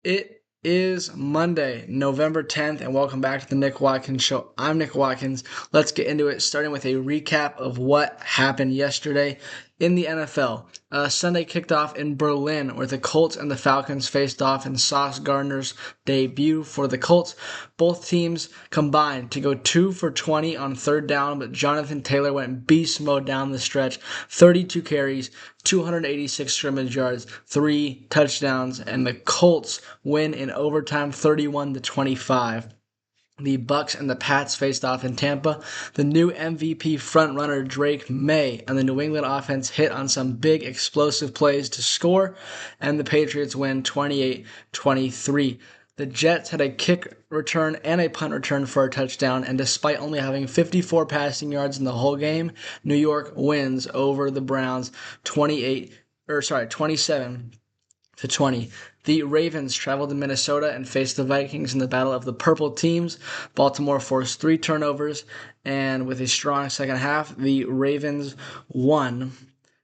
It is Monday, November 10th, and welcome back to the Nick Watkins Show. I'm Nick Watkins. Let's get into it, starting with a recap of what happened yesterday in the NFL. Sunday kicked off in Berlin, where the Colts and the Falcons faced off in Sauce Gardner's debut for the Colts. Both teams combined to go 2 for 20 on third down, but Jonathan Taylor went beast mode down the stretch. 32 carries, 286 scrimmage yards, 3 touchdowns, and the Colts win in overtime 31-25. The Bucks and the Pats faced off in Tampa. The new MVP frontrunner Drake May and the New England offense hit on some big explosive plays to score, and the Patriots win 28-23. The Jets had a kick return and a punt return for a touchdown, and despite only having 54 passing yards in the whole game, New York wins over the Browns 27-20. The Ravens traveled to Minnesota and faced the Vikings in the battle of the purple teams. Baltimore forced 3 turnovers, and with a strong second half, the Ravens won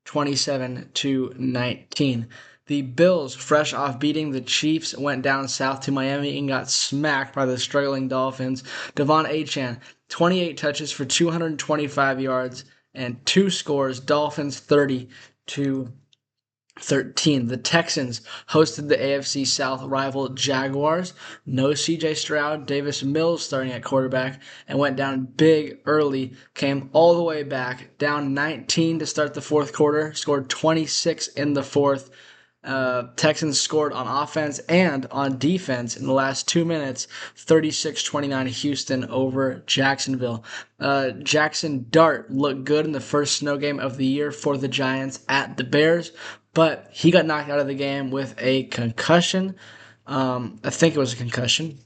27-19. The Bills, fresh off beating the Chiefs, went down south to Miami and got smacked by the struggling Dolphins. Devon Achane, 28 touches for 225 yards and 2 scores. Dolphins 30-13. The Texans hosted the AFC South rival Jaguars. No C.J. Stroud, Davis Mills starting at quarterback, and went down big early, came all the way back, down 19 to start the fourth quarter, scored 26 in the fourth. Texans scored on offense and on defense in the last 2 minutes, 36-29 Houston over Jacksonville. Jackson Dart looked good in the first snow game of the year for the Giants at the Bears, but he got knocked out of the game with a concussion. I think it was a concussion.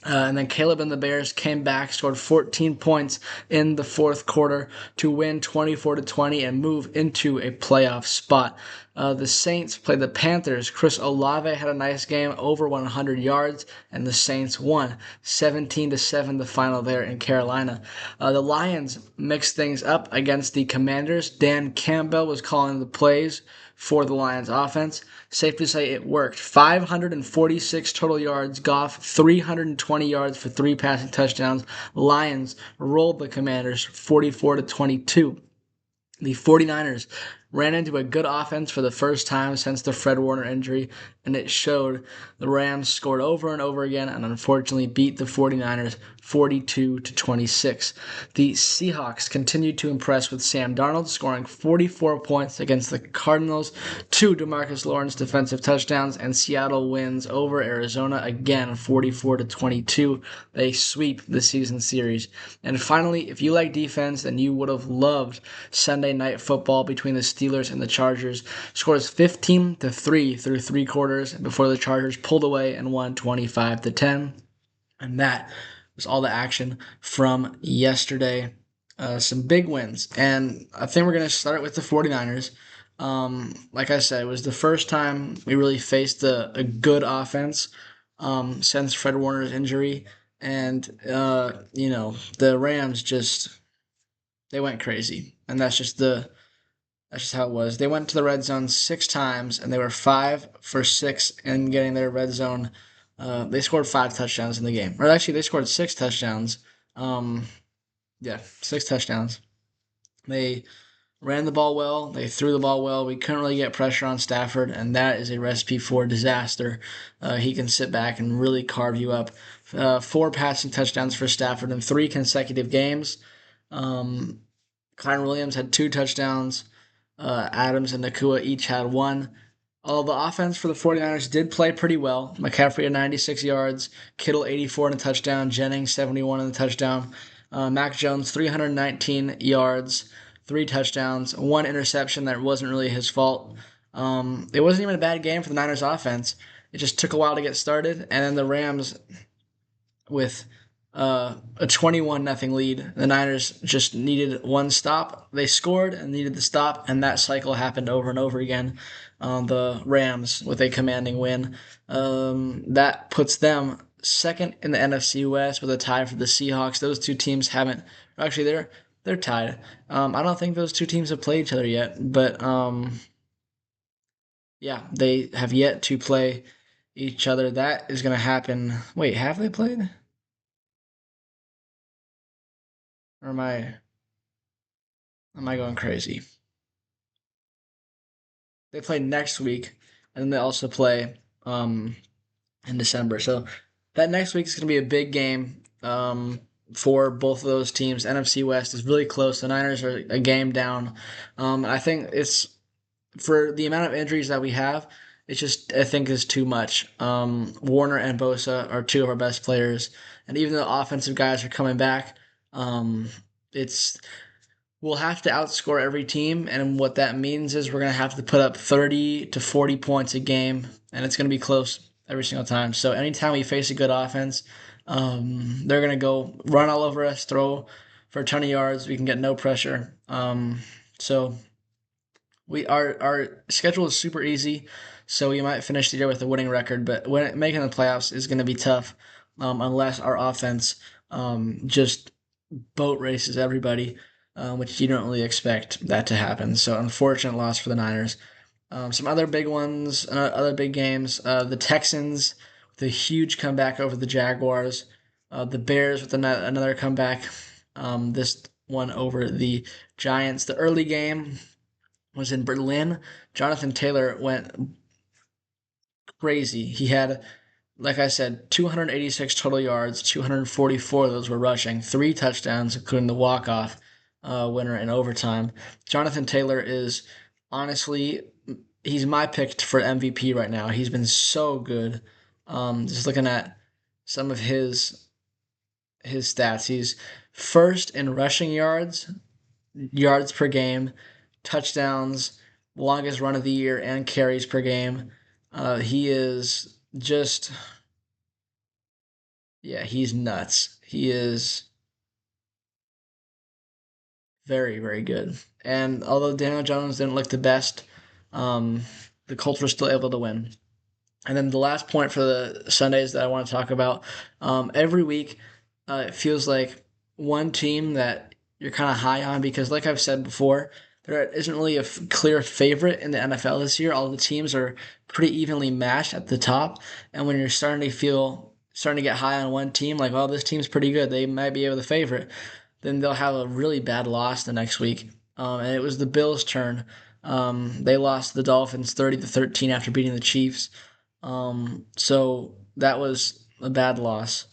And then Caleb and the Bears came back, scored 14 points in the fourth quarter to win 24-20 and move into a playoff spot. The Saints played the Panthers. Chris Olave had a nice game, over 100 yards, and the Saints won 17-7 the final there in Carolina. The Lions mixed things up against the Commanders. Dan Campbell was calling the plays for the Lions offense. Safe to say it worked. 546 total yards. Goff, 320 yards for 3 passing touchdowns. Lions rolled the Commanders 44-22. The 49ers ran into a good offense for the first time since the Fred Warner injury, and it showed. The Rams scored over and over again and unfortunately beat the 49ers 42-26. The Seahawks continued to impress with Sam Darnold scoring 44 points against the Cardinals, 2 DeMarcus Lawrence defensive touchdowns, and Seattle wins over Arizona again 44-22. They sweep the season series. And finally, if you like defense, then you would have loved Sunday Night Football between the Steelers and the Chargers. Scores 15-3 through 3 quarters before the Chargers pulled away and won 25-10. And that was all the action from yesterday. Some big wins. And I think we're going to start with the 49ers. Like I said, it was the first time we really faced a good offense since Fred Warner's injury. And, the Rams they went crazy. And that's just how it was. They went to the red zone 6 times, and they were 5 for 6 in getting their red zone. They scored 5 touchdowns in the game. Or actually, they scored 6 touchdowns. 6 touchdowns. They ran the ball well. They threw the ball well. We couldn't really get pressure on Stafford, and that is a recipe for disaster. He can sit back and really carve you up. 4 passing touchdowns for Stafford in 3 consecutive games. Kyren Williams had 2 touchdowns. Adams and Nakua each had 1. The offense for the 49ers did play pretty well. McCaffrey had 96 yards, Kittle 84 and a touchdown, Jennings 71 and a touchdown, Mac Jones 319 yards, 3 touchdowns, 1 interception that wasn't really his fault. It wasn't even a bad game for the Niners offense. It just took a while to get started, and then the Rams with a 21-0 lead. The Niners just needed 1 stop. They scored and needed the stop, and that cycle happened over and over again. The Rams with a commanding win. That puts them second in the NFC West with a tie for the Seahawks. Those 2 teams haven't. Actually, they're tied. I don't think those 2 teams have played each other yet, but they have yet to play each other. That is going to happen. Wait, have they played? Or am I going crazy? They play next week, and then they also play in December. So that next week is going to be a big game for both of those teams. NFC West is really close. The Niners are a game down. I think it's for the amount of injuries that we have. It's just I think is too much. Warner and Bosa are two of our best players, and even though the offensive guys are coming back, it's we'll have to outscore every team, and what that means is we're going to have to put up 30 to 40 points a game, and it's going to be close every single time. So anytime we face a good offense, they're going to go run all over us, throw for a ton of yards. We can get no pressure. So we our schedule is super easy, so we might finish the year with a winning record. But when making the playoffs is going to be tough, unless our offense just boat races everybody, which you don't really expect that to happen. So unfortunate loss for the Niners. Some other big ones, other big games. The Texans with a huge comeback over the Jaguars. The Bears with another comeback. This one over the Giants. The early game was in Berlin. Jonathan Taylor went crazy. He had, like I said, 286 total yards, 244 of those were rushing, three touchdowns, including the walk-off winner in overtime. Jonathan Taylor is honestly, he's my pick for MVP right now. He's been so good. Just looking at some of his stats, he's first in rushing yards, yards per game, touchdowns, longest run of the year, and carries per game. He is just, yeah, he's nuts. He is very, very good. And although Daniel Jones didn't look the best, um, the Colts were still able to win. And then the last point for the Sundays that I want to talk about, every week it feels like one team that you're kind of high on because, like I've said before, there isn't really a clear favorite in the NFL this year. All the teams are pretty evenly matched at the top, and when you're starting to get high on one team, like, oh, this team's pretty good, they might be able to favorite, then they'll have a really bad loss the next week. And it was the Bills' turn. They lost to the Dolphins 30-13 after beating the Chiefs. So that was a bad loss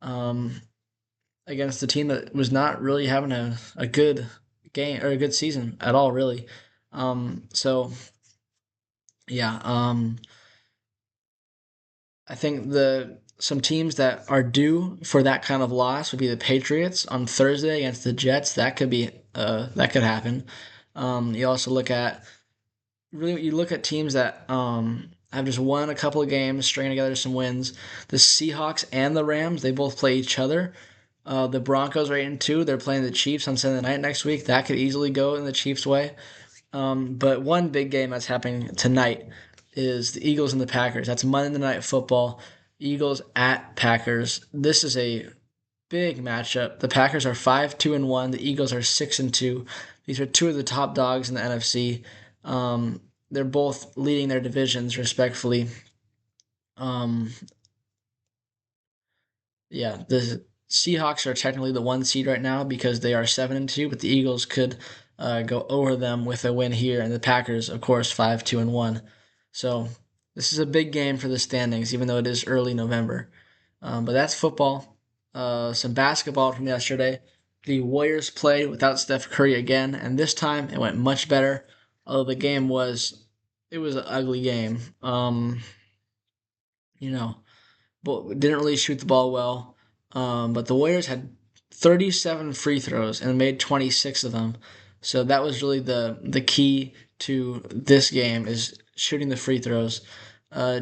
um, against a team that was not really having a good game or a good season at all, really. So yeah, I think the some teams that are due for that kind of loss would be the Patriots on Thursday against the Jets. That could happen. You also you look at teams that have just won a couple of games, stringing together some wins. The Seahawks and the Rams, they both play each other. The Broncos are 8-2. They're playing the Chiefs on Sunday night next week. That could easily go in the Chiefs' way. But one big game that's happening tonight is the Eagles and the Packers. That's Monday Night Football. Eagles at Packers. This is a big matchup. The Packers are 5-2-1. The Eagles are 6-2. These are two of the top dogs in the NFC. They're both leading their divisions respectfully. Um, yeah, the Seahawks are technically the one seed right now because they are 7-2, but the Eagles could go over them with a win here, and the Packers, of course, 5-2-1. So this is a big game for the standings, even though it is early November. But that's football. Some basketball from yesterday. The Warriors played without Steph Curry again, and this time it went much better. Although it was an ugly game. You know, but didn't really shoot the ball well. But the Warriors had 37 free throws and made 26 of them. So that was really the key to this game is shooting the free throws.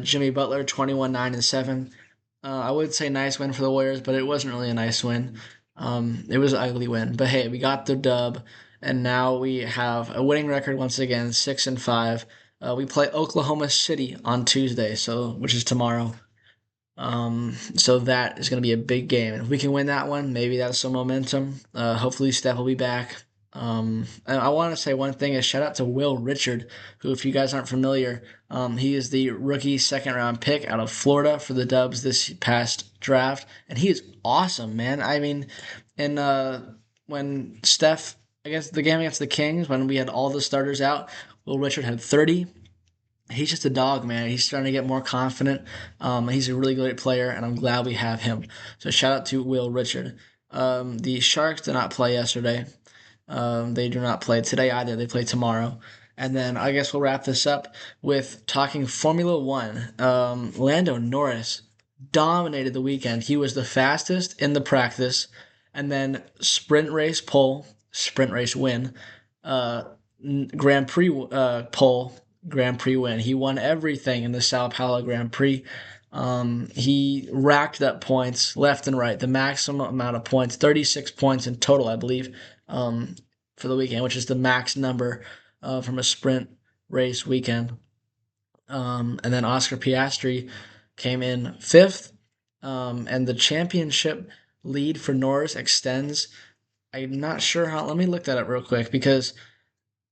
Jimmy Butler 21 9 and 7. I would say nice win for the Warriors, but it wasn't really a nice win. It was an ugly win. But hey, we got the dub, and now we have a winning record once again, 6-5. We play Oklahoma City on Tuesday, which is tomorrow. So that is going to be a big game. And if we can win that one, maybe that's some momentum. Hopefully Steph will be back. And I want to say one thing is shout out to Will Richard, who, if you guys aren't familiar, he is the rookie second round pick out of Florida for the Dubs this past draft, and he is awesome, man. I mean, in when Steph against the game against the Kings, when we had all the starters out, Will Richard had 30. He's just a dog, man. He's starting to get more confident. He's a really great player, and I'm glad we have him. So shout out to Will Richard. The Sharks did not play yesterday. They do not play today either. They play tomorrow. And then I guess we'll wrap this up with talking Formula One. Lando Norris dominated the weekend. He was the fastest in the practice, and then sprint race pole, sprint race win, uh, Grand Prix pole, Grand Prix win. He won everything in the Sao Paulo Grand Prix. He racked up points left and right, the maximum amount of points, 36 points in total, I believe, for the weekend, which is the max number from a sprint race weekend. And then Oscar Piastri came in fifth, and the championship lead for Norris extends. I'm not sure how. Let me look that up real quick because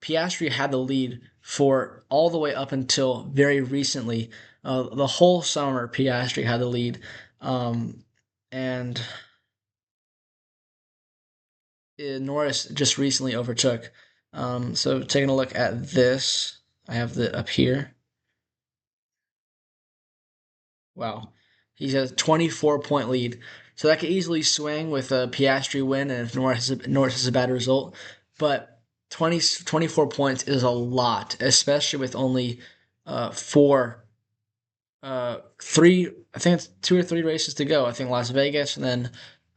Piastri had the lead for all the way up until very recently. The whole summer, Piastri had the lead, and Norris just recently overtook. So taking a look at this, I have it up here. Wow, he has a 24-point lead, so that could easily swing with a Piastri win, and if Norris has a bad result, but 24 points is a lot, especially with only four, three. I think it's 2 or 3 races to go. I think Las Vegas and then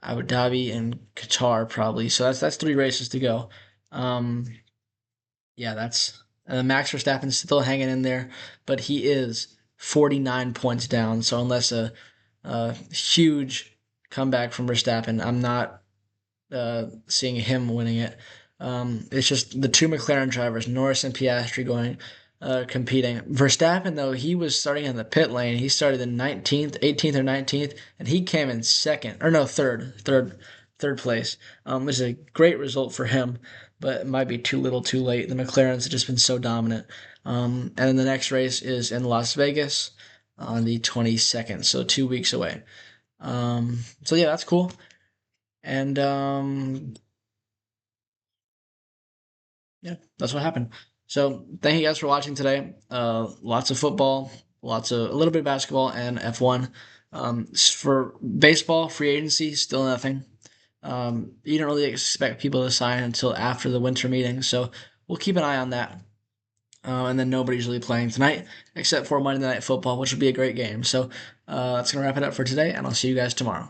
Abu Dhabi and Qatar probably. So that's 3 races to go. Um, yeah, that's Max Verstappen's still hanging in there, but he is 49 points down. So unless a huge comeback from Verstappen, I'm not seeing him winning it. It's just the two McLaren drivers, Norris and Piastri, going competing. Verstappen, though, he was starting in the pit lane. He started in 19th, 18th or 19th, and he came in second, or no, third place. Which is a great result for him, but it might be too little, too late. The McLarens have just been so dominant. And then the next race is in Las Vegas on the 22nd, so 2 weeks away. So yeah, that's cool. And yeah, that's what happened. So thank you guys for watching today. Lots of football, a little bit of basketball, and F1. For baseball, free agency, still nothing. You don't really expect people to sign until after the winter meeting, so we'll keep an eye on that. And then nobody's really playing tonight except for Monday Night Football, which will be a great game. So that's gonna wrap it up for today, and I'll see you guys tomorrow.